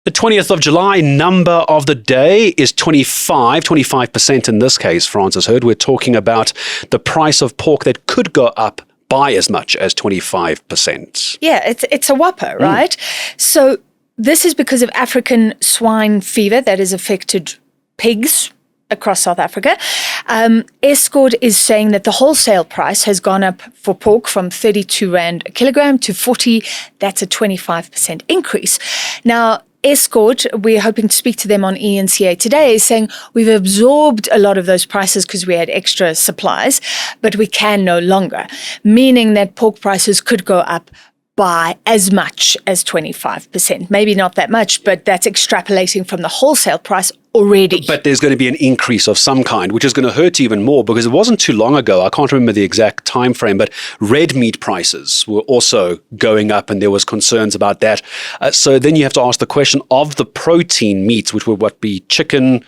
The 20th of July number of the day is 25% in this case, Francis Hood. We're talking about the price of pork that could go up by as much as 25%. Yeah, it's a whopper, right? So this is because of African swine fever that has affected pigs across South Africa. Escort is saying that the wholesale price has gone up for pork from 32 Rand a kilogram to 40. That's a 25% increase. Now, Escort, we're hoping to speak to them on ENCA today, is saying we've absorbed a lot of those prices because we had extra supplies, but we can no longer, meaning that pork prices could go up by as much as 25%. Maybe not that much, but that's extrapolating from the wholesale price already. But there's going to be an increase of some kind, which is going to hurt even more because it wasn't too long ago, I can't remember the exact time frame, but red meat prices were also going up and there was concerns about that. So then you have to ask the question of the protein meats, which would be chicken,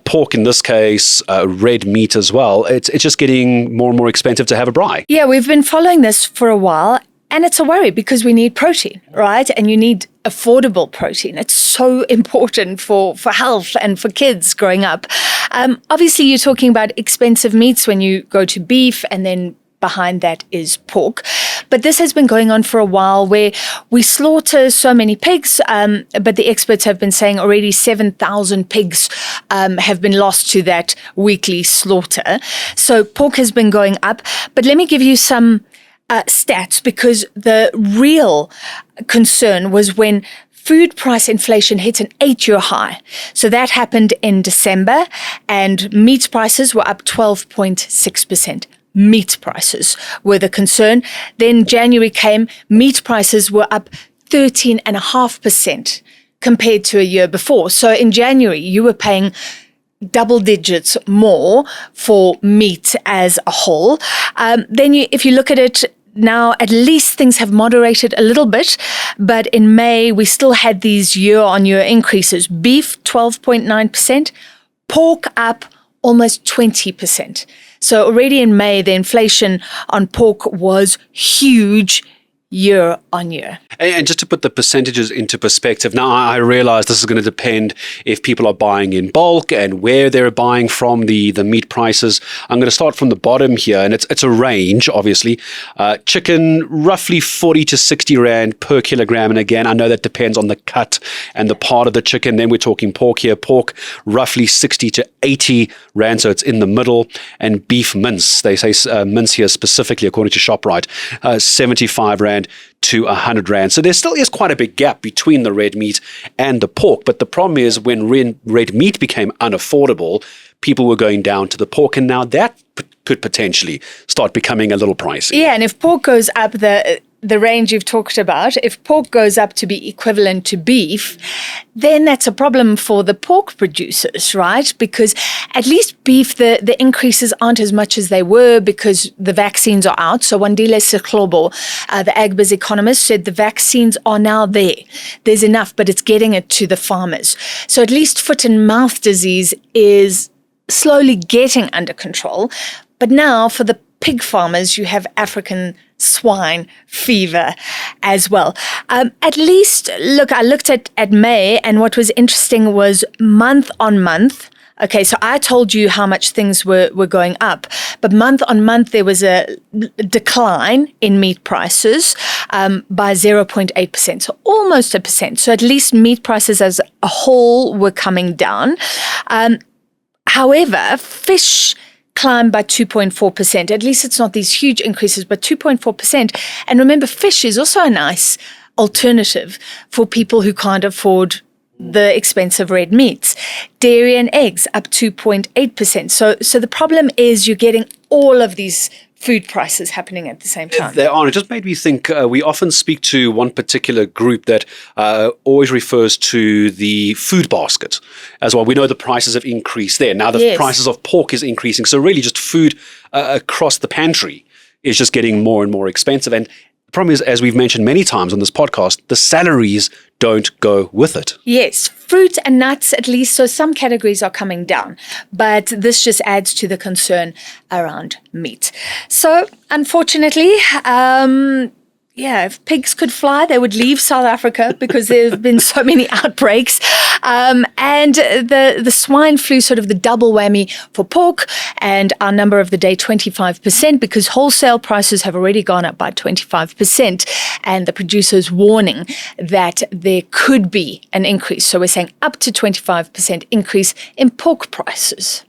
pork in this case, red meat as well. It's just getting more and more expensive to have a braai. Yeah, we've been following this for a while. And it's a worry because we need protein, right? And you need affordable protein. It's so important for health and for kids growing up. Obviously, you're talking about expensive meats when you go to beef, and then behind that is pork. But this has been going on for a while where we slaughter so many pigs, but the experts have been saying already 7,000 pigs have been lost to that weekly slaughter. So pork has been going up. But let me give you some stats, because the real concern was when food price inflation hit an 8-year high. So that happened in December, and meat prices were up 12.6%. Meat prices were the concern. Then January came, meat prices were up 13.5% compared to a year before. So in January, you were paying double digits more for meat as a whole. Then if you look at it now, at least things have moderated a little bit, but in May we still had these year-on-year increases. Beef 12.9%, pork up almost 20%. So already in May the inflation on pork was huge year on year. And just to put the percentages into perspective, now I realize this is going to depend if people are buying in bulk and where they're buying from the meat prices. I'm going to start from the bottom here, and it's a range, obviously. Chicken, roughly 40 to 60 Rand per kilogram. And again, I know that depends on the cut and the part of the chicken. Then we're talking pork here. Pork, roughly 60 to 80 Rand, so it's in the middle. And beef mince, they say mince here specifically, according to ShopRite, 75 Rand to 100 Rand. So there still is quite a big gap between the red meat and the pork. But the problem is when red meat became unaffordable, people were going down to the pork, and now that could potentially start becoming a little pricey. Yeah, and if pork goes up the range you've talked about, if pork goes up to be equivalent to beef, then that's a problem for the pork producers, right? Because at least beef, the increases aren't as much as they were because the vaccines are out. So Wandile Seklobo, the Agbiz economist, said the vaccines are now there. There's enough, but it's getting it to the farmers. So at least foot and mouth disease is slowly getting under control. But now for the pig farmers, you have African swine fever as well. At least, look, I looked at May, and what was interesting was month on month. Okay, so I told you how much things were going up, but month on month there was a decline in meat prices by 0.8%, so almost 1%. So at least meat prices as a whole were coming down. However, fish climbed by 2.4%. At least it's not these huge increases, but 2.4%. And remember, fish is also a nice alternative for people who can't afford the expensive red meats. Dairy and eggs up 2.8%. So the problem is you're getting all of these food prices happening at the same time. They are. It just made me think, we often speak to one particular group that always refers to the food basket as well. We know the prices have increased there. Now the prices of pork is increasing. So really just food across the pantry is just getting more and more expensive. And the problem is, as we've mentioned many times on this podcast, the salaries don't go with it. Yes, fruit and nuts at least, so some categories are coming down, but this just adds to the concern around meat. So unfortunately, if pigs could fly, they would leave South Africa because there have been so many outbreaks. And the swine flu, sort of the double whammy for pork, and our number of the day, 25%, because wholesale prices have already gone up by 25%. And the producers warning that there could be an increase. So we're saying up to 25% increase in pork prices.